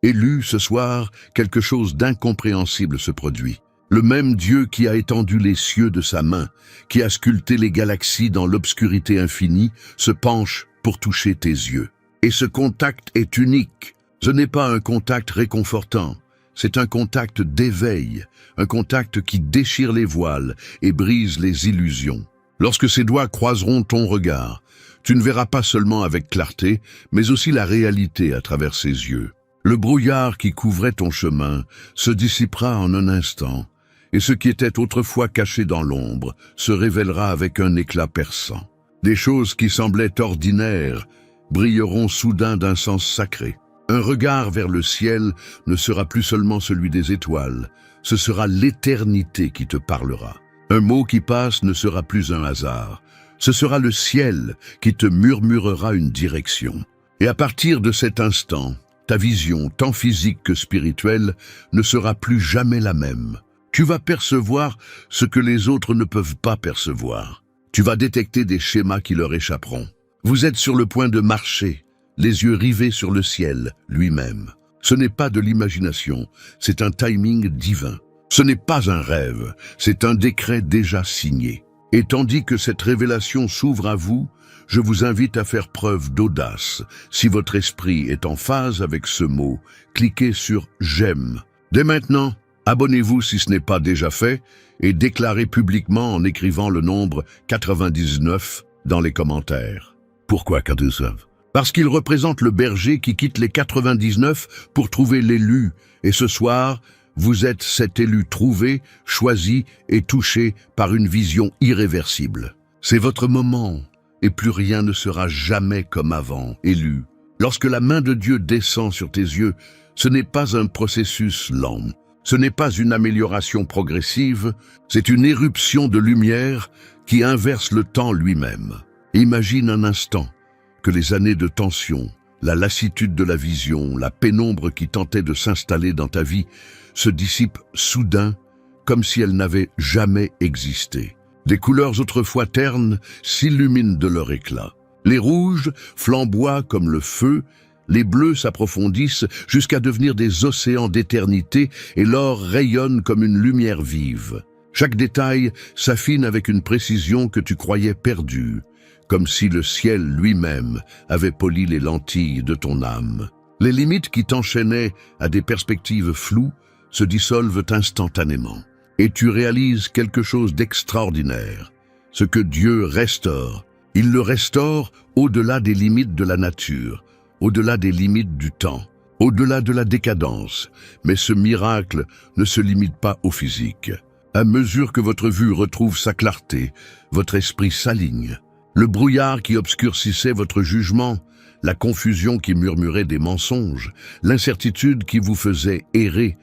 Élu, ce soir, quelque chose d'incompréhensible se produit. Le même Dieu qui a étendu les cieux de sa main, qui a sculpté les galaxies dans l'obscurité infinie, se penche pour toucher tes yeux. Et ce contact est unique. Ce n'est pas un contact réconfortant, c'est un contact d'éveil, un contact qui déchire les voiles et brise les illusions. Lorsque ses doigts croiseront ton regard, tu ne verras pas seulement avec clarté, mais aussi la réalité à travers ses yeux. Le brouillard qui couvrait ton chemin se dissipera en un instant, et ce qui était autrefois caché dans l'ombre se révélera avec un éclat perçant. Des choses qui semblaient ordinaires brilleront soudain d'un sens sacré. Un regard vers le ciel ne sera plus seulement celui des étoiles, ce sera l'éternité qui te parlera. Un mot qui passe ne sera plus un hasard, ce sera le ciel qui te murmurera une direction. Et à partir de cet instant, ta vision, tant physique que spirituelle, ne sera plus jamais la même. Tu vas percevoir ce que les autres ne peuvent pas percevoir. Tu vas détecter des schémas qui leur échapperont. Vous êtes sur le point de marcher, les yeux rivés sur le ciel lui-même. Ce n'est pas de l'imagination, c'est un timing divin. Ce n'est pas un rêve, c'est un décret déjà signé. Et tandis que cette révélation s'ouvre à vous, je vous invite à faire preuve d'audace. Si votre esprit est en phase avec ce mot, cliquez sur « J'aime ». Dès maintenant, abonnez-vous si ce n'est pas déjà fait et déclarez publiquement en écrivant le nombre 99 dans les commentaires. Pourquoi 99 ? Parce qu'il représente le berger qui quitte les 99 pour trouver l'élu. Et ce soir, vous êtes cet élu trouvé, choisi et touché par une vision irréversible. C'est votre moment, et plus rien ne sera jamais comme avant, élu. Lorsque la main de Dieu descend sur tes yeux, ce n'est pas un processus lent, ce n'est pas une amélioration progressive, c'est une éruption de lumière qui inverse le temps lui-même. Imagine un instant que les années de tension, la lassitude de la vision, la pénombre qui tentait de s'installer dans ta vie se dissipent soudain comme si elles n'avaient jamais existé. Des couleurs autrefois ternes s'illuminent de leur éclat. Les rouges flamboient comme le feu, les bleus s'approfondissent jusqu'à devenir des océans d'éternité et l'or rayonne comme une lumière vive. Chaque détail s'affine avec une précision que tu croyais perdue, comme si le ciel lui-même avait poli les lentilles de ton âme. Les limites qui t'enchaînaient à des perspectives floues se dissolvent instantanément. Et tu réalises quelque chose d'extraordinaire. Ce que Dieu restaure, il le restaure au-delà des limites de la nature, au-delà des limites du temps, au-delà de la décadence. Mais ce miracle ne se limite pas au physique. À mesure que votre vue retrouve sa clarté, votre esprit s'aligne. Le brouillard qui obscurcissait votre jugement, la confusion qui murmurait des mensonges, l'incertitude qui vous faisait errer,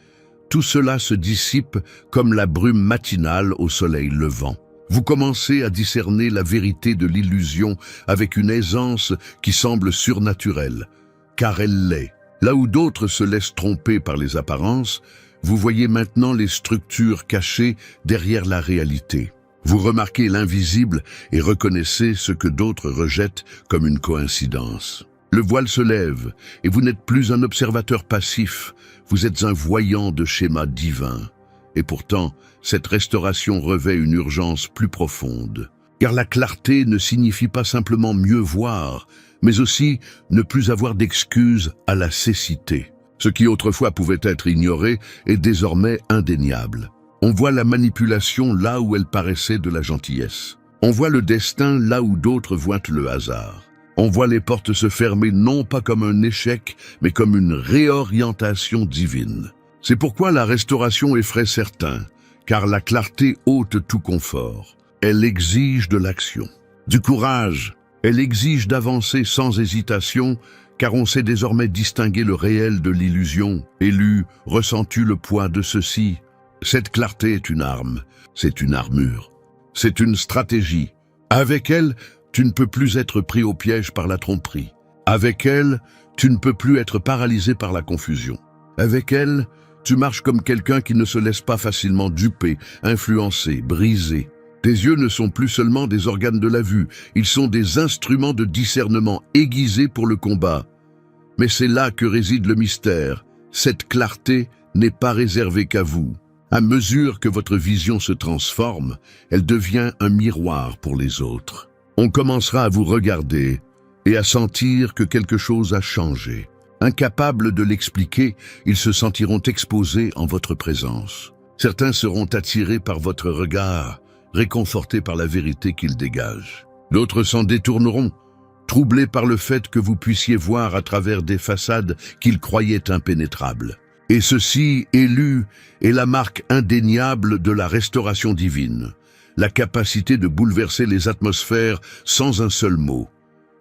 tout cela se dissipe comme la brume matinale au soleil levant. Vous commencez à discerner la vérité de l'illusion avec une aisance qui semble surnaturelle, car elle l'est. Là où d'autres se laissent tromper par les apparences, vous voyez maintenant les structures cachées derrière la réalité. Vous remarquez l'invisible et reconnaissez ce que d'autres rejettent comme une coïncidence. Le voile se lève et vous n'êtes plus un observateur passif, vous êtes un voyant de schémas divins. Et pourtant, cette restauration revêt une urgence plus profonde. Car la clarté ne signifie pas simplement mieux voir, mais aussi ne plus avoir d'excuses à la cécité. Ce qui autrefois pouvait être ignoré est désormais indéniable. On voit la manipulation là où elle paraissait de la gentillesse. On voit le destin là où d'autres voient le hasard. On voit les portes se fermer non pas comme un échec, mais comme une réorientation divine. C'est pourquoi la restauration effraie certains, car la clarté ôte tout confort. Elle exige de l'action, du courage. Elle exige d'avancer sans hésitation, car on sait désormais distinguer le réel de l'illusion. Élu, ressens-tu le poids de ceci? Cette clarté est une arme, c'est une armure, c'est une stratégie. Avec elle, tu ne peux plus être pris au piège par la tromperie. Avec elle, tu ne peux plus être paralysé par la confusion. Avec elle, tu marches comme quelqu'un qui ne se laisse pas facilement duper, influencer, briser. Tes yeux ne sont plus seulement des organes de la vue, ils sont des instruments de discernement aiguisés pour le combat. Mais c'est là que réside le mystère. Cette clarté n'est pas réservée qu'à vous. À mesure que votre vision se transforme, elle devient un miroir pour les autres. On commencera à vous regarder et à sentir que quelque chose a changé. Incapables de l'expliquer, ils se sentiront exposés en votre présence. Certains seront attirés par votre regard, réconfortés par la vérité qu'il dégage. D'autres s'en détourneront, troublés par le fait que vous puissiez voir à travers des façades qu'ils croyaient impénétrables. Et ceci, élu, est la marque indéniable de la restauration divine, la capacité de bouleverser les atmosphères sans un seul mot.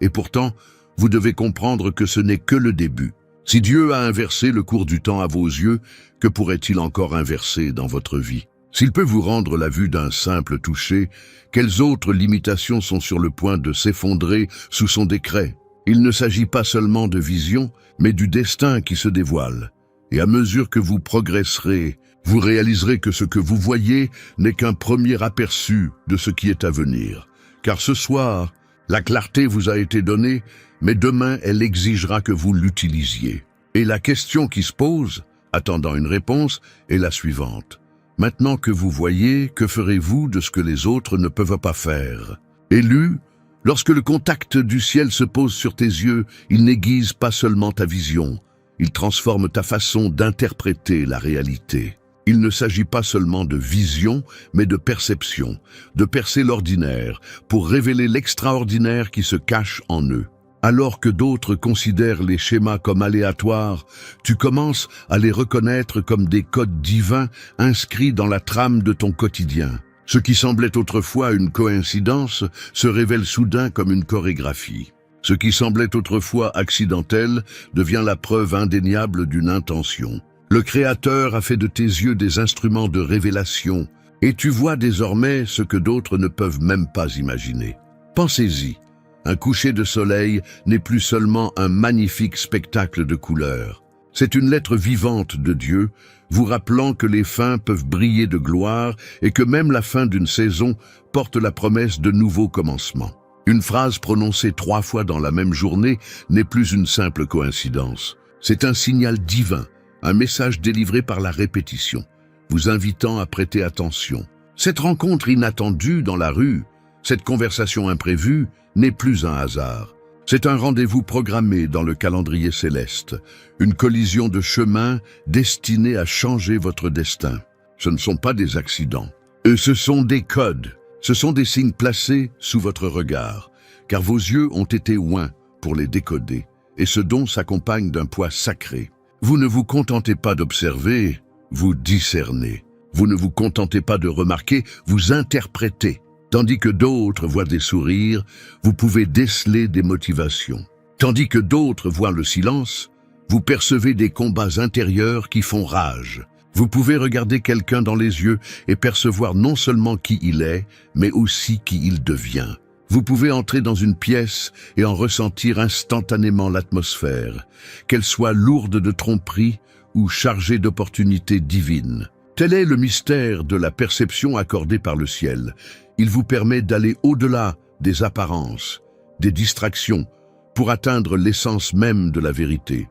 Et pourtant, vous devez comprendre que ce n'est que le début. Si Dieu a inversé le cours du temps à vos yeux, que pourrait-il encore inverser dans votre vie? S'il peut vous rendre la vue d'un simple toucher, quelles autres limitations sont sur le point de s'effondrer sous son décret? Il ne s'agit pas seulement de vision, mais du destin qui se dévoile. Et à mesure que vous progresserez, vous réaliserez que ce que vous voyez n'est qu'un premier aperçu de ce qui est à venir. Car ce soir, la clarté vous a été donnée, mais demain elle exigera que vous l'utilisiez. Et la question qui se pose, attendant une réponse, est la suivante. Maintenant que vous voyez, que ferez-vous de ce que les autres ne peuvent pas faire? Élu, lorsque le contact du ciel se pose sur tes yeux, il n'aiguise pas seulement ta vision, il transforme ta façon d'interpréter la réalité. Il ne s'agit pas seulement de vision, mais de perception, de percer l'ordinaire, pour révéler l'extraordinaire qui se cache en eux. Alors que d'autres considèrent les schémas comme aléatoires, tu commences à les reconnaître comme des codes divins inscrits dans la trame de ton quotidien. Ce qui semblait autrefois une coïncidence se révèle soudain comme une chorégraphie. Ce qui semblait autrefois accidentel devient la preuve indéniable d'une intention. Le Créateur a fait de tes yeux des instruments de révélation, et tu vois désormais ce que d'autres ne peuvent même pas imaginer. Pensez-y, un coucher de soleil n'est plus seulement un magnifique spectacle de couleurs. C'est une lettre vivante de Dieu, vous rappelant que les fins peuvent briller de gloire et que même la fin d'une saison porte la promesse de nouveaux commencements. Une phrase prononcée 3 fois dans la même journée n'est plus une simple coïncidence. C'est un signal divin, un message délivré par la répétition, vous invitant à prêter attention. Cette rencontre inattendue dans la rue, cette conversation imprévue, n'est plus un hasard. C'est un rendez-vous programmé dans le calendrier céleste, une collision de chemins destinée à changer votre destin. Ce ne sont pas des accidents, ce sont des codes, ce sont des signes placés sous votre regard, car vos yeux ont été oints pour les décoder, et ce don s'accompagne d'un poids sacré. Vous ne vous contentez pas d'observer, vous discernez. Vous ne vous contentez pas de remarquer, vous interprétez. Tandis que d'autres voient des sourires, vous pouvez déceler des motivations. Tandis que d'autres voient le silence, vous percevez des combats intérieurs qui font rage. Vous pouvez regarder quelqu'un dans les yeux et percevoir non seulement qui il est, mais aussi qui il devient. Vous pouvez entrer dans une pièce et en ressentir instantanément l'atmosphère, qu'elle soit lourde de tromperies ou chargée d'opportunités divines. Tel est le mystère de la perception accordée par le ciel. Il vous permet d'aller au-delà des apparences, des distractions, pour atteindre l'essence même de la vérité.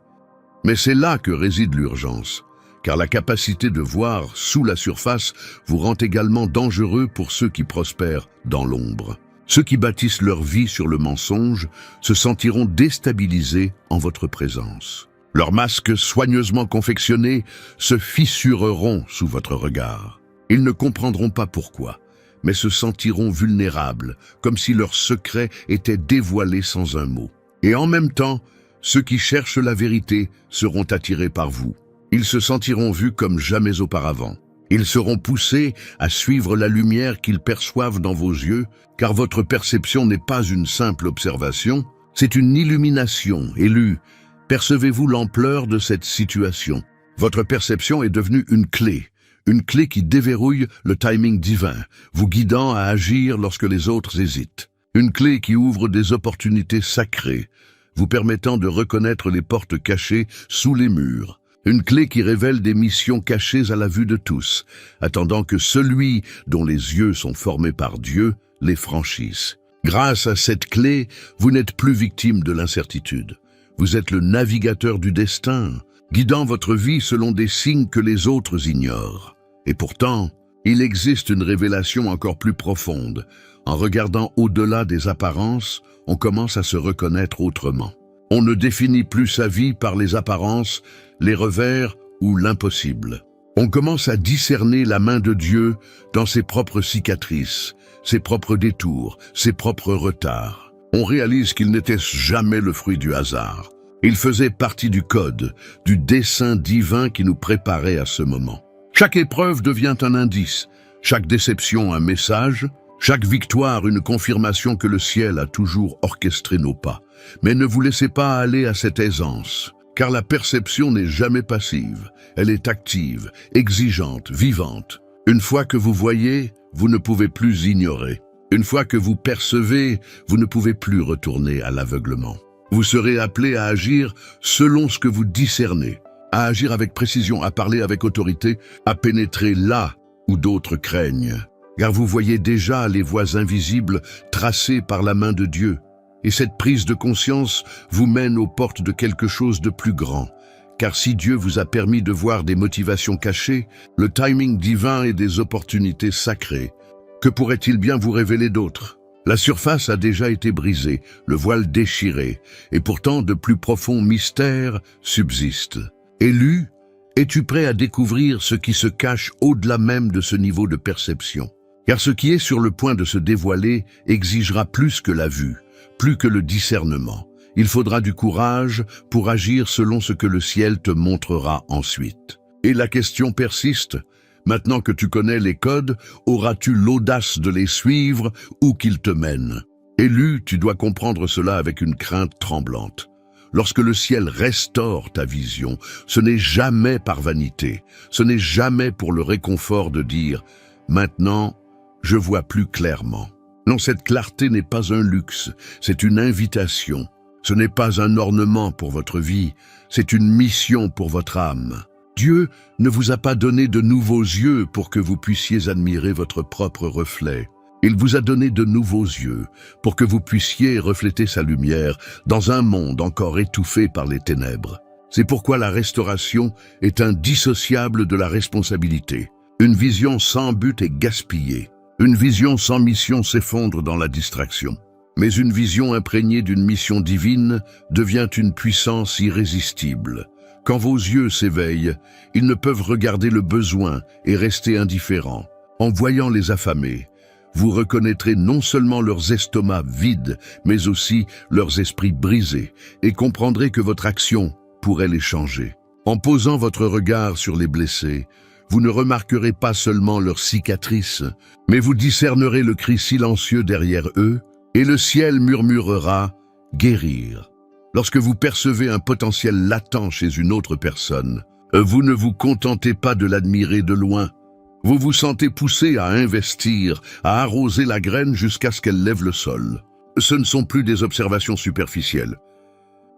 Mais c'est là que réside l'urgence, car la capacité de voir sous la surface vous rend également dangereux pour ceux qui prospèrent dans l'ombre. Ceux qui bâtissent leur vie sur le mensonge se sentiront déstabilisés en votre présence. Leurs masques soigneusement confectionnés se fissureront sous votre regard. Ils ne comprendront pas pourquoi, mais se sentiront vulnérables, comme si leur secret était dévoilé sans un mot. Et en même temps, ceux qui cherchent la vérité seront attirés par vous. Ils se sentiront vus comme jamais auparavant. Ils seront poussés à suivre la lumière qu'ils perçoivent dans vos yeux, car votre perception n'est pas une simple observation, c'est une illumination élue. Percevez-vous l'ampleur de cette situation? Votre perception est devenue une clé qui déverrouille le timing divin, vous guidant à agir lorsque les autres hésitent. Une clé qui ouvre des opportunités sacrées, vous permettant de reconnaître les portes cachées sous les murs. Une clé qui révèle des missions cachées à la vue de tous, attendant que celui dont les yeux sont formés par Dieu les franchisse. Grâce à cette clé, vous n'êtes plus victime de l'incertitude. Vous êtes le navigateur du destin, guidant votre vie selon des signes que les autres ignorent. Et pourtant, il existe une révélation encore plus profonde. En regardant au-delà des apparences, on commence à se reconnaître autrement. On ne définit plus sa vie par les apparences, les revers ou l'impossible. On commence à discerner la main de Dieu dans ses propres cicatrices, ses propres détours, ses propres retards. On réalise qu'il n'était jamais le fruit du hasard. Il faisait partie du code, du dessein divin qui nous préparait à ce moment. Chaque épreuve devient un indice, chaque déception un message, chaque victoire une confirmation que le ciel a toujours orchestré nos pas. Mais ne vous laissez pas aller à cette aisance, car la perception n'est jamais passive. Elle est active, exigeante, vivante. Une fois que vous voyez, vous ne pouvez plus ignorer. Une fois que vous percevez, vous ne pouvez plus retourner à l'aveuglement. Vous serez appelé à agir selon ce que vous discernez, à agir avec précision, à parler avec autorité, à pénétrer là où d'autres craignent. Car vous voyez déjà les voies invisibles tracées par la main de Dieu. Et cette prise de conscience vous mène aux portes de quelque chose de plus grand. Car si Dieu vous a permis de voir des motivations cachées, le timing divin et des opportunités sacrées, que pourrait-il bien vous révéler d'autres ? La surface a déjà été brisée, le voile déchiré, et pourtant de plus profonds mystères subsistent. Élu, es-tu prêt à découvrir ce qui se cache au-delà même de ce niveau de perception ? Car ce qui est sur le point de se dévoiler exigera plus que la vue, plus que le discernement. Il faudra du courage pour agir selon ce que le ciel te montrera ensuite. Et la question persiste. Maintenant que tu connais les codes, auras-tu l'audace de les suivre où qu'ils te mènent? Élu, tu dois comprendre cela avec une crainte tremblante. Lorsque le ciel restaure ta vision, ce n'est jamais par vanité, ce n'est jamais pour le réconfort de dire « Maintenant, je vois plus clairement ». Non, cette clarté n'est pas un luxe, c'est une invitation. Ce n'est pas un ornement pour votre vie, c'est une mission pour votre âme. Dieu ne vous a pas donné de nouveaux yeux pour que vous puissiez admirer votre propre reflet. Il vous a donné de nouveaux yeux pour que vous puissiez refléter sa lumière dans un monde encore étouffé par les ténèbres. C'est pourquoi la restauration est indissociable de la responsabilité. Une vision sans but est gaspillée. Une vision sans mission s'effondre dans la distraction. Mais une vision imprégnée d'une mission divine devient une puissance irrésistible. Quand vos yeux s'éveillent, ils ne peuvent regarder le besoin et rester indifférents. En voyant les affamés, vous reconnaîtrez non seulement leurs estomacs vides, mais aussi leurs esprits brisés, et comprendrez que votre action pourrait les changer. En posant votre regard sur les blessés, vous ne remarquerez pas seulement leurs cicatrices, mais vous discernerez le cri silencieux derrière eux, et le ciel murmurera « guérir ». Lorsque vous percevez un potentiel latent chez une autre personne, vous ne vous contentez pas de l'admirer de loin. Vous vous sentez poussé à investir, à arroser la graine jusqu'à ce qu'elle lève le sol. Ce ne sont plus des observations superficielles.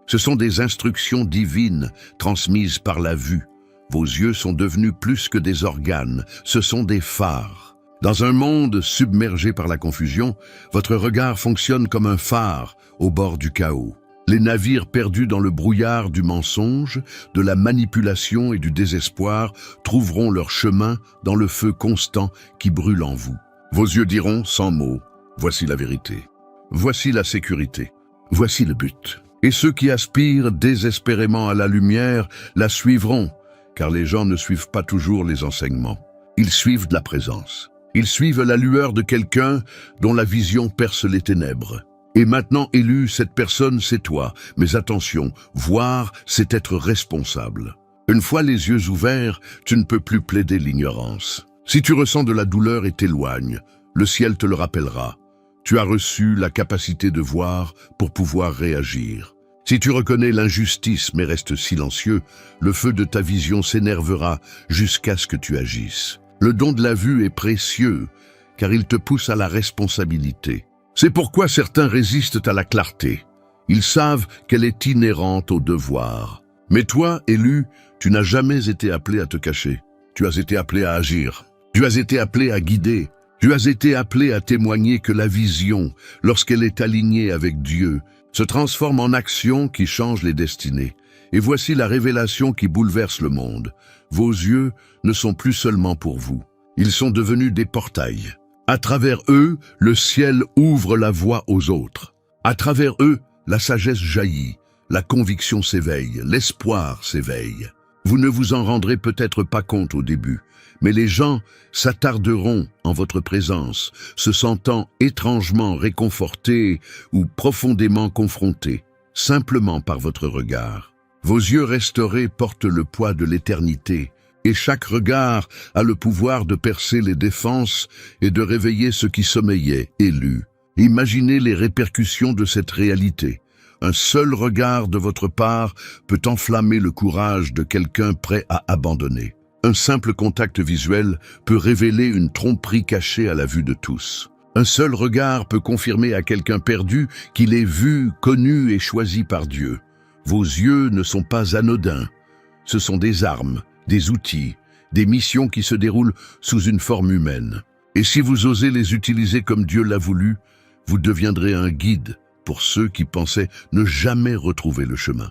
Ce sont des instructions divines transmises par la vue. Vos yeux sont devenus plus que des organes, ce sont des phares. Dans un monde submergé par la confusion, votre regard fonctionne comme un phare au bord du chaos. Les navires perdus dans le brouillard du mensonge, de la manipulation et du désespoir trouveront leur chemin dans le feu constant qui brûle en vous. Vos yeux diront sans mots, voici la vérité, voici la sécurité, voici le but. Et ceux qui aspirent désespérément à la lumière la suivront, car les gens ne suivent pas toujours les enseignements. Ils suivent de la présence. Ils suivent la lueur de quelqu'un dont la vision perce les ténèbres. Et maintenant, élu, cette personne, c'est toi. Mais attention, voir, c'est être responsable. Une fois les yeux ouverts, tu ne peux plus plaider l'ignorance. Si tu ressens de la douleur et t'éloignes, le ciel te le rappellera. Tu as reçu la capacité de voir pour pouvoir réagir. Si tu reconnais l'injustice mais restes silencieux, le feu de ta vision s'énervera jusqu'à ce que tu agisses. Le don de la vue est précieux, car il te pousse à la responsabilité. C'est pourquoi certains résistent à la clarté. Ils savent qu'elle est inhérente au devoir. Mais toi, élu, tu n'as jamais été appelé à te cacher. Tu as été appelé à agir. Tu as été appelé à guider. Tu as été appelé à témoigner que la vision, lorsqu'elle est alignée avec Dieu, se transforme en action qui change les destinées. Et voici la révélation qui bouleverse le monde. Vos yeux ne sont plus seulement pour vous. Ils sont devenus des portails. À travers eux, le ciel ouvre la voie aux autres. À travers eux, la sagesse jaillit, la conviction s'éveille, l'espoir s'éveille. Vous ne vous en rendrez peut-être pas compte au début, mais les gens s'attarderont en votre présence, se sentant étrangement réconfortés ou profondément confrontés, simplement par votre regard. Vos yeux restaurés portent le poids de l'éternité, et chaque regard a le pouvoir de percer les défenses et de réveiller ce qui sommeillait, élu. Imaginez les répercussions de cette réalité. Un seul regard de votre part peut enflammer le courage de quelqu'un prêt à abandonner. Un simple contact visuel peut révéler une tromperie cachée à la vue de tous. Un seul regard peut confirmer à quelqu'un perdu qu'il est vu, connu et choisi par Dieu. Vos yeux ne sont pas anodins. Ce sont des armes, des outils, des missions qui se déroulent sous une forme humaine. Et si vous osez les utiliser comme Dieu l'a voulu, vous deviendrez un guide pour ceux qui pensaient ne jamais retrouver le chemin.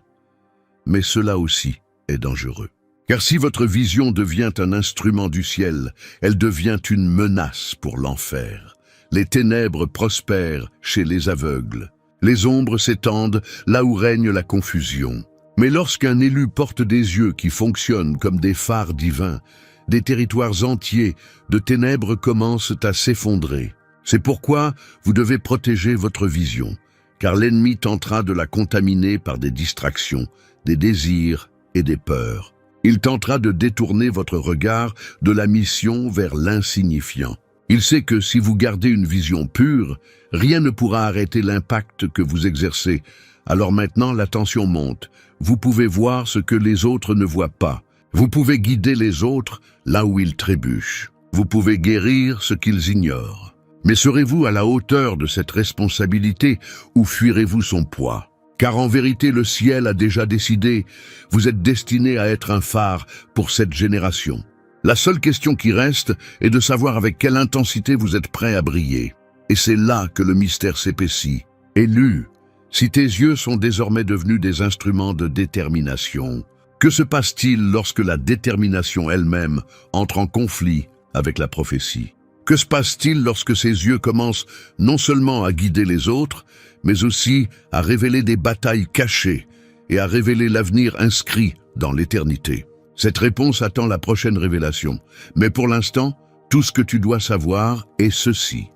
Mais cela aussi est dangereux. Car si votre vision devient un instrument du ciel, elle devient une menace pour l'enfer. Les ténèbres prospèrent chez les aveugles. Les ombres s'étendent là où règne la confusion. Mais lorsqu'un élu porte des yeux qui fonctionnent comme des phares divins, des territoires entiers de ténèbres commencent à s'effondrer. C'est pourquoi vous devez protéger votre vision, car l'ennemi tentera de la contaminer par des distractions, des désirs et des peurs. Il tentera de détourner votre regard de la mission vers l'insignifiant. Il sait que si vous gardez une vision pure, rien ne pourra arrêter l'impact que vous exercez. Alors maintenant, la tension monte. Vous pouvez voir ce que les autres ne voient pas. Vous pouvez guider les autres là où ils trébuchent. Vous pouvez guérir ce qu'ils ignorent. Mais serez-vous à la hauteur de cette responsabilité ou fuirez-vous son poids? Car en vérité, le ciel a déjà décidé, vous êtes destiné à être un phare pour cette génération. La seule question qui reste est de savoir avec quelle intensité vous êtes prêt à briller. Et c'est là que le mystère s'épaissit. Élu, si tes yeux sont désormais devenus des instruments de détermination, que se passe-t-il lorsque la détermination elle-même entre en conflit avec la prophétie? Que se passe-t-il lorsque ces yeux commencent non seulement à guider les autres, mais aussi à révéler des batailles cachées et à révéler l'avenir inscrit dans l'éternité? Cette réponse attend la prochaine révélation. Mais pour l'instant, tout ce que tu dois savoir est ceci.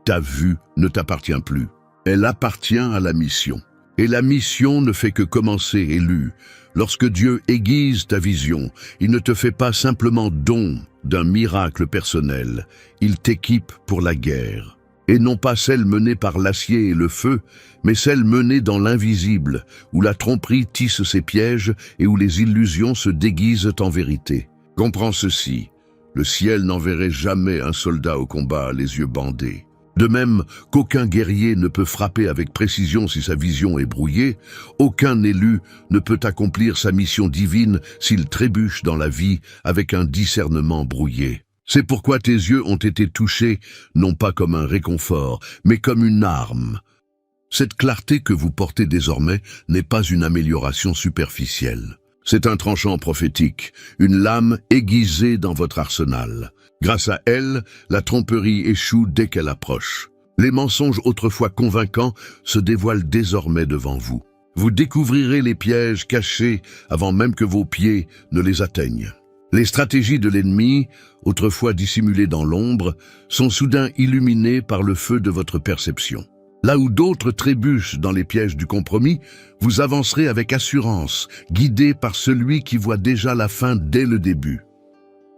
Ta vue ne t'appartient plus. Elle appartient à la mission. Et la mission ne fait que commencer, élu. Lorsque Dieu aiguise ta vision, il ne te fait pas simplement don d'un miracle personnel. Il t'équipe pour la guerre. Et non pas celle menée par l'acier et le feu, mais celle menée dans l'invisible, où la tromperie tisse ses pièges et où les illusions se déguisent en vérité. Comprends ceci, le ciel n'enverrait jamais un soldat au combat les yeux bandés. De même qu'aucun guerrier ne peut frapper avec précision si sa vision est brouillée, aucun élu ne peut accomplir sa mission divine s'il trébuche dans la vie avec un discernement brouillé. C'est pourquoi tes yeux ont été touchés, non pas comme un réconfort, mais comme une arme. Cette clarté que vous portez désormais n'est pas une amélioration superficielle. C'est un tranchant prophétique, une lame aiguisée dans votre arsenal. Grâce à elle, la tromperie échoue dès qu'elle approche. Les mensonges autrefois convaincants se dévoilent désormais devant vous. Vous découvrirez les pièges cachés avant même que vos pieds ne les atteignent. Les stratégies de l'ennemi, autrefois dissimulées dans l'ombre, sont soudain illuminées par le feu de votre perception. Là où d'autres trébuchent dans les pièges du compromis, vous avancerez avec assurance, guidé par celui qui voit déjà la fin dès le début.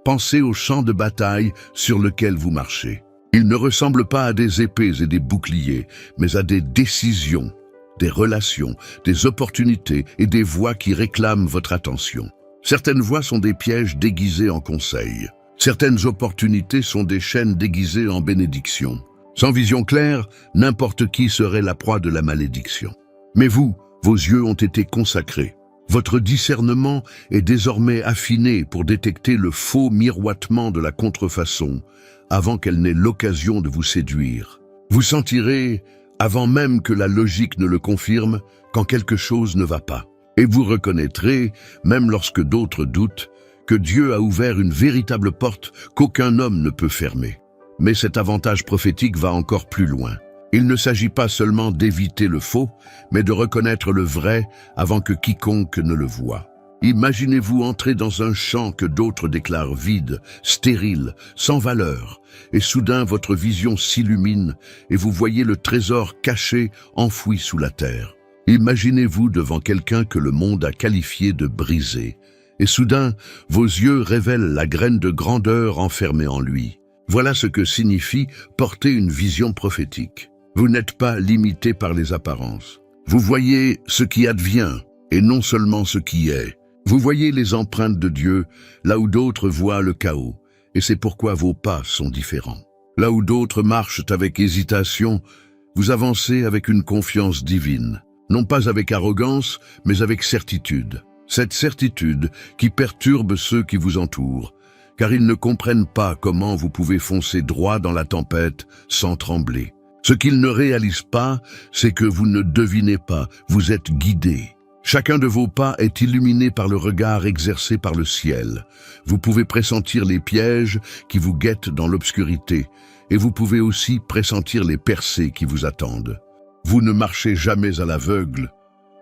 Pensez au champ de bataille sur lequel vous marchez. Il ne ressemble pas à des épées et des boucliers, mais à des décisions, des relations, des opportunités et des voies qui réclament votre attention. Certaines voies sont des pièges déguisés en conseils. Certaines opportunités sont des chaînes déguisées en bénédictions. Sans vision claire, n'importe qui serait la proie de la malédiction. Mais vous, vos yeux ont été consacrés. Votre discernement est désormais affiné pour détecter le faux miroitement de la contrefaçon, avant qu'elle n'ait l'occasion de vous séduire. Vous sentirez, avant même que la logique ne le confirme, quand quelque chose ne va pas. Et vous reconnaîtrez, même lorsque d'autres doutent, que Dieu a ouvert une véritable porte qu'aucun homme ne peut fermer. Mais cet avantage prophétique va encore plus loin. Il ne s'agit pas seulement d'éviter le faux, mais de reconnaître le vrai avant que quiconque ne le voie. Imaginez-vous entrer dans un champ que d'autres déclarent vide, stérile, sans valeur, et soudain votre vision s'illumine et vous voyez le trésor caché, enfoui sous la terre. Imaginez-vous devant quelqu'un que le monde a qualifié de brisé, et soudain vos yeux révèlent la graine de grandeur enfermée en lui. Voilà ce que signifie porter une vision prophétique. Vous n'êtes pas limité par les apparences. Vous voyez ce qui advient, et non seulement ce qui est. Vous voyez les empreintes de Dieu, là où d'autres voient le chaos, et c'est pourquoi vos pas sont différents. Là où d'autres marchent avec hésitation, vous avancez avec une confiance divine, non pas avec arrogance, mais avec certitude. Cette certitude qui perturbe ceux qui vous entourent, car ils ne comprennent pas comment vous pouvez foncer droit dans la tempête sans trembler. Ce qu'ils ne réalisent pas, c'est que vous ne devinez pas, vous êtes guidés. Chacun de vos pas est illuminé par le regard exercé par le ciel. Vous pouvez pressentir les pièges qui vous guettent dans l'obscurité, et vous pouvez aussi pressentir les percées qui vous attendent. Vous ne marchez jamais à l'aveugle,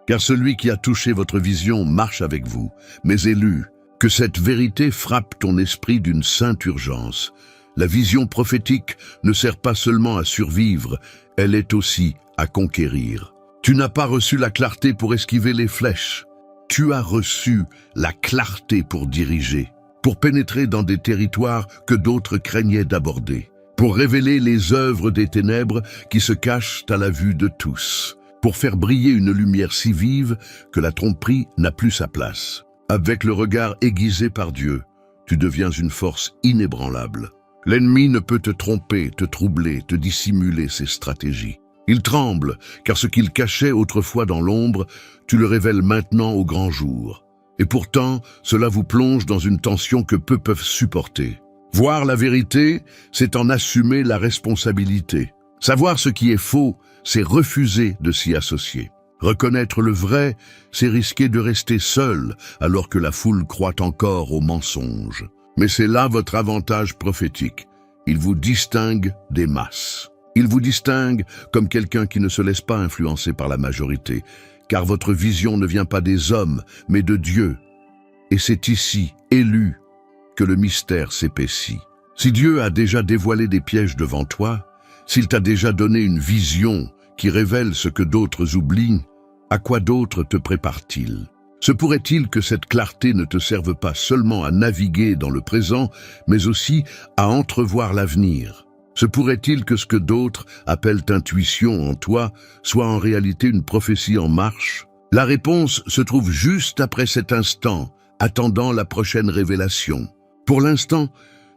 car celui qui a touché votre vision marche avec vous, mais élu. Que cette vérité frappe ton esprit d'une sainte urgence. La vision prophétique ne sert pas seulement à survivre, elle est aussi à conquérir. Tu n'as pas reçu la clarté pour esquiver les flèches. Tu as reçu la clarté pour diriger, pour pénétrer dans des territoires que d'autres craignaient d'aborder, pour révéler les œuvres des ténèbres qui se cachent à la vue de tous, pour faire briller une lumière si vive que la tromperie n'a plus sa place. Avec le regard aiguisé par Dieu, tu deviens une force inébranlable. L'ennemi ne peut te tromper, te troubler, te dissimuler ses stratégies. Il tremble, car ce qu'il cachait autrefois dans l'ombre, tu le révèles maintenant au grand jour. Et pourtant, cela vous plonge dans une tension que peu peuvent supporter. Voir la vérité, c'est en assumer la responsabilité. Savoir ce qui est faux, c'est refuser de s'y associer. Reconnaître le vrai, c'est risquer de rester seul, alors que la foule croit encore au mensonge. Mais c'est là votre avantage prophétique. Il vous distingue des masses. Il vous distingue comme quelqu'un qui ne se laisse pas influencer par la majorité, car votre vision ne vient pas des hommes, mais de Dieu. Et c'est ici, élu, que le mystère s'épaissit. Si Dieu a déjà dévoilé des pièges devant toi, s'il t'a déjà donné une vision qui révèle ce que d'autres oublient, à quoi d'autre te prépare-t-il? Se pourrait-il que cette clarté ne te serve pas seulement à naviguer dans le présent, mais aussi à entrevoir l'avenir? Se pourrait-il que ce que d'autres appellent intuition en toi soit en réalité une prophétie en marche? La réponse se trouve juste après cet instant, attendant la prochaine révélation. Pour l'instant,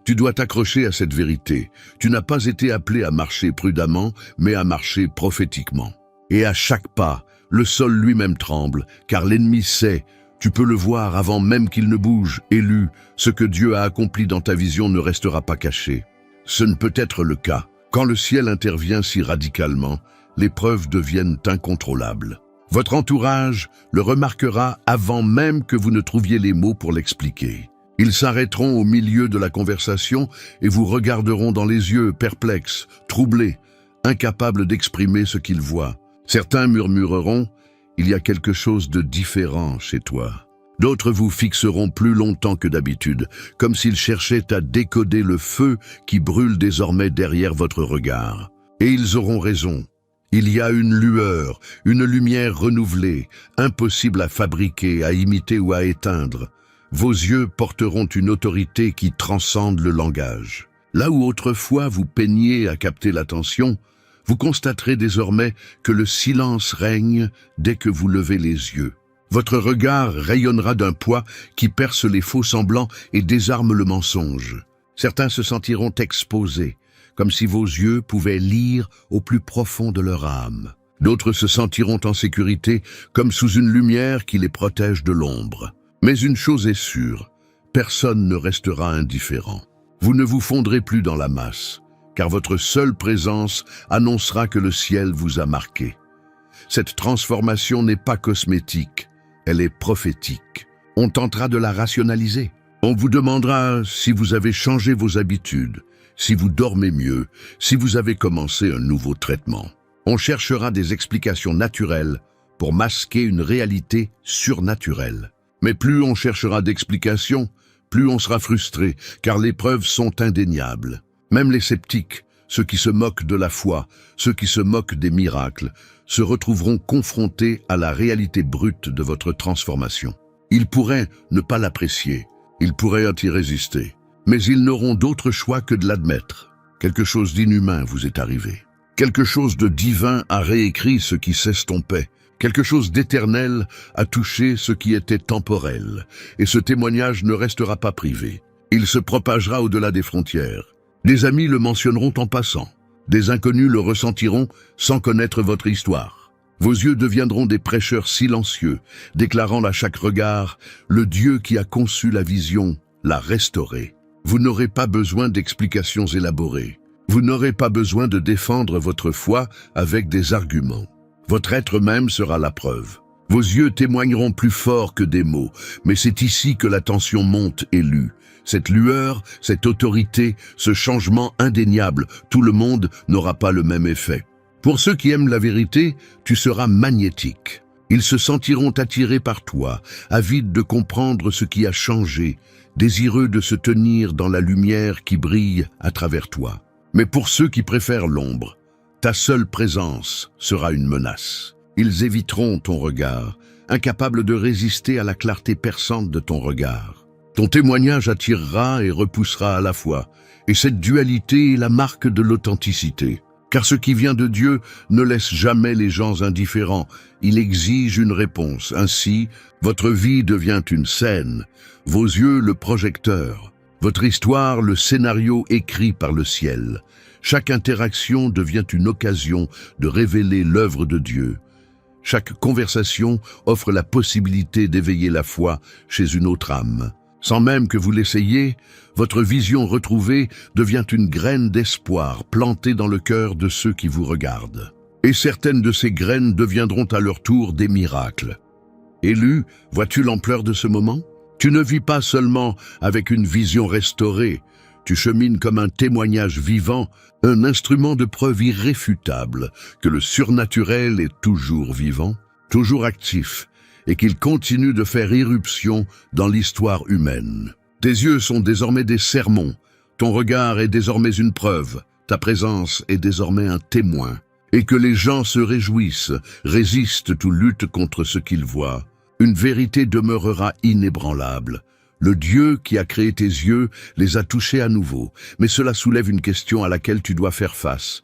tu dois t'accrocher à cette vérité. Tu n'as pas été appelé à marcher prudemment, mais à marcher prophétiquement. Et à chaque pas, le sol lui-même tremble, car l'ennemi sait, tu peux le voir avant même qu'il ne bouge, élu, ce que Dieu a accompli dans ta vision ne restera pas caché. Ce ne peut être le cas. Quand le ciel intervient si radicalement, les preuves deviennent incontrôlables. Votre entourage le remarquera avant même que vous ne trouviez les mots pour l'expliquer. Ils s'arrêteront au milieu de la conversation et vous regarderont dans les yeux, perplexes, troublés, incapables d'exprimer ce qu'ils voient. Certains murmureront « Il y a quelque chose de différent chez toi ». D'autres vous fixeront plus longtemps que d'habitude, comme s'ils cherchaient à décoder le feu qui brûle désormais derrière votre regard. Et ils auront raison. Il y a une lueur, une lumière renouvelée, impossible à fabriquer, à imiter ou à éteindre. Vos yeux porteront une autorité qui transcende le langage. Là où autrefois vous peigniez à capter l'attention, vous constaterez désormais que le silence règne dès que vous levez les yeux. Votre regard rayonnera d'un poids qui perce les faux semblants et désarme le mensonge. Certains se sentiront exposés, comme si vos yeux pouvaient lire au plus profond de leur âme. D'autres se sentiront en sécurité, comme sous une lumière qui les protège de l'ombre. Mais une chose est sûre, personne ne restera indifférent. Vous ne vous fondrez plus dans la masse, car votre seule présence annoncera que le ciel vous a marqué. Cette transformation n'est pas cosmétique, Elle est prophétique. On tentera de la rationaliser. On vous demandera si vous avez changé vos habitudes, si vous dormez mieux, si vous avez commencé un nouveau traitement. On cherchera des explications naturelles pour masquer une réalité surnaturelle. Mais plus on cherchera d'explications, plus on sera frustré, car les preuves sont indéniables. Même les sceptiques, ceux qui se moquent de la foi, ceux qui se moquent des miracles, se retrouveront confrontés à la réalité brute de votre transformation. Ils pourraient ne pas l'apprécier, ils pourraient y résister, mais ils n'auront d'autre choix que de l'admettre. Quelque chose d'inhumain vous est arrivé. Quelque chose de divin a réécrit ce qui s'estompait. Quelque chose d'éternel a touché ce qui était temporel, et ce témoignage ne restera pas privé. Il se propagera au-delà des frontières. Des amis le mentionneront en passant. Des inconnus le ressentiront sans connaître votre histoire. Vos yeux deviendront des prêcheurs silencieux, déclarant à chaque regard « Le Dieu qui a conçu la vision l'a restaurée ». Vous n'aurez pas besoin d'explications élaborées. Vous n'aurez pas besoin de défendre votre foi avec des arguments. Votre être même sera la preuve. Vos yeux témoigneront plus fort que des mots, mais c'est ici que la tension monte élue. Cette lueur, cette autorité, ce changement indéniable, tout le monde n'aura pas le même effet. Pour ceux qui aiment la vérité, tu seras magnétique. Ils se sentiront attirés par toi, avides de comprendre ce qui a changé, désireux de se tenir dans la lumière qui brille à travers toi. Mais pour ceux qui préfèrent l'ombre, ta seule présence sera une menace. Ils éviteront ton regard, incapables de résister à la clarté perçante de ton regard. Ton témoignage attirera et repoussera à la fois, et cette dualité est la marque de l'authenticité. Car ce qui vient de Dieu ne laisse jamais les gens indifférents, il exige une réponse. Ainsi, votre vie devient une scène, vos yeux le projecteur, votre histoire le scénario écrit par le ciel. Chaque interaction devient une occasion de révéler l'œuvre de Dieu. Chaque conversation offre la possibilité d'éveiller la foi chez une autre âme. Sans même que vous l'essayiez, votre vision retrouvée devient une graine d'espoir plantée dans le cœur de ceux qui vous regardent. Et certaines de ces graines deviendront à leur tour des miracles. Élu, vois-tu l'ampleur de ce moment? Tu ne vis pas seulement avec une vision restaurée, tu chemines comme un témoignage vivant, un instrument de preuve irréfutable que le surnaturel est toujours vivant, toujours actif, et qu'il continue de faire irruption dans l'histoire humaine. Tes yeux sont désormais des sermons, ton regard est désormais une preuve, ta présence est désormais un témoin, et que les gens se réjouissent, résistent ou luttent contre ce qu'ils voient. Une vérité demeurera inébranlable. Le Dieu qui a créé tes yeux les a touchés à nouveau, mais cela soulève une question à laquelle tu dois faire face.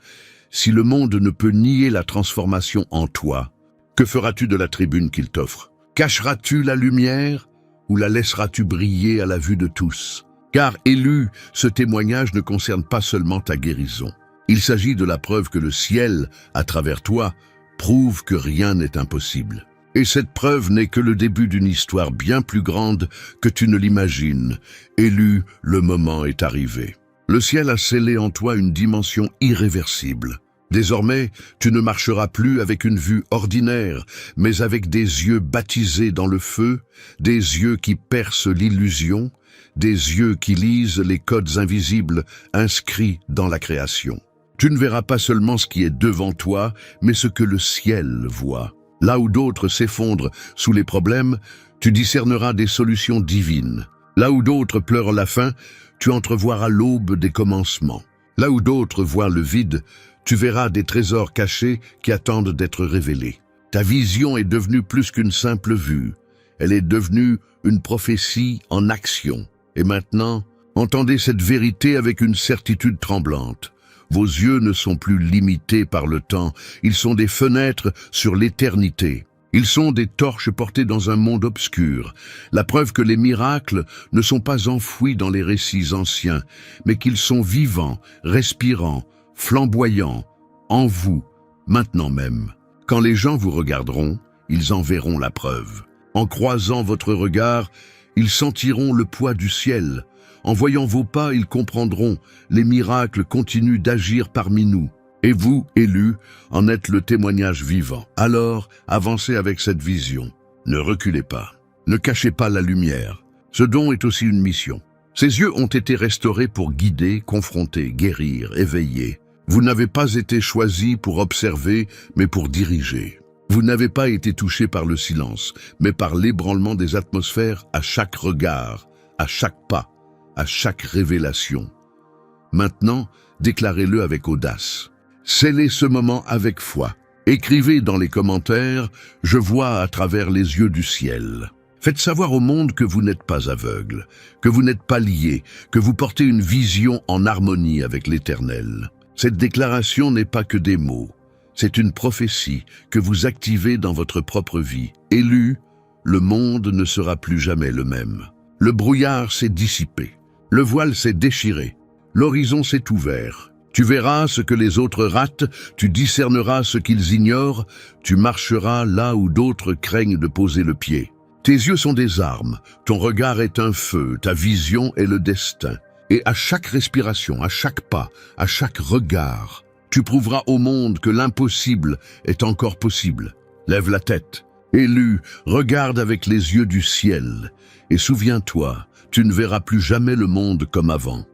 Si le monde ne peut nier la transformation en toi, que feras-tu de la tribune qu'il t'offre? Cacheras-tu la lumière ou la laisseras-tu briller à la vue de tous? Car, élu, ce témoignage ne concerne pas seulement ta guérison. Il s'agit de la preuve que le ciel, à travers toi, prouve que rien n'est impossible. Et cette preuve n'est que le début d'une histoire bien plus grande que tu ne l'imagines. Élu, le moment est arrivé. Le ciel a scellé en toi une dimension irréversible. Désormais, tu ne marcheras plus avec une vue ordinaire, mais avec des yeux baptisés dans le feu, des yeux qui percent l'illusion, des yeux qui lisent les codes invisibles inscrits dans la création. Tu ne verras pas seulement ce qui est devant toi, mais ce que le ciel voit. Là où d'autres s'effondrent sous les problèmes, tu discerneras des solutions divines. Là où d'autres pleurent la fin, tu entrevoiras l'aube des commencements. Là où d'autres voient le vide, tu verras des trésors cachés qui attendent d'être révélés. Ta vision est devenue plus qu'une simple vue. Elle est devenue une prophétie en action. Et maintenant, entendez cette vérité avec une certitude tremblante. Vos yeux ne sont plus limités par le temps, ils sont des fenêtres sur l'éternité. Ils sont des torches portées dans un monde obscur, la preuve que les miracles ne sont pas enfouis dans les récits anciens, mais qu'ils sont vivants, respirants, flamboyants, en vous, maintenant même. Quand les gens vous regarderont, ils en verront la preuve. En croisant votre regard, ils sentiront le poids du ciel. En voyant vos pas, ils comprendront, les miracles continuent d'agir parmi nous. Et vous, élus, en êtes le témoignage vivant. Alors, avancez avec cette vision. Ne reculez pas. Ne cachez pas la lumière. Ce don est aussi une mission. Ces yeux ont été restaurés pour guider, confronter, guérir, éveiller. Vous n'avez pas été choisi pour observer, mais pour diriger. Vous n'avez pas été touché par le silence, mais par l'ébranlement des atmosphères à chaque regard, à chaque pas, à chaque révélation. Maintenant, déclarez-le avec audace. Scellez ce moment avec foi. Écrivez dans les commentaires « Je vois à travers les yeux du ciel ». Faites savoir au monde que vous n'êtes pas aveugle, que vous n'êtes pas lié, que vous portez une vision en harmonie avec l'Éternel. Cette déclaration n'est pas que des mots. C'est une prophétie que vous activez dans votre propre vie. Élu, le monde ne sera plus jamais le même. Le brouillard s'est dissipé. Le voile s'est déchiré. L'horizon s'est ouvert. Tu verras ce que les autres ratent, tu discerneras ce qu'ils ignorent, tu marcheras là où d'autres craignent de poser le pied. Tes yeux sont des armes, ton regard est un feu, ta vision est le destin. Et à chaque respiration, à chaque pas, à chaque regard, tu prouveras au monde que l'impossible est encore possible. Lève la tête. Élu, regarde avec les yeux du ciel. Et souviens-toi, tu ne verras plus jamais le monde comme avant.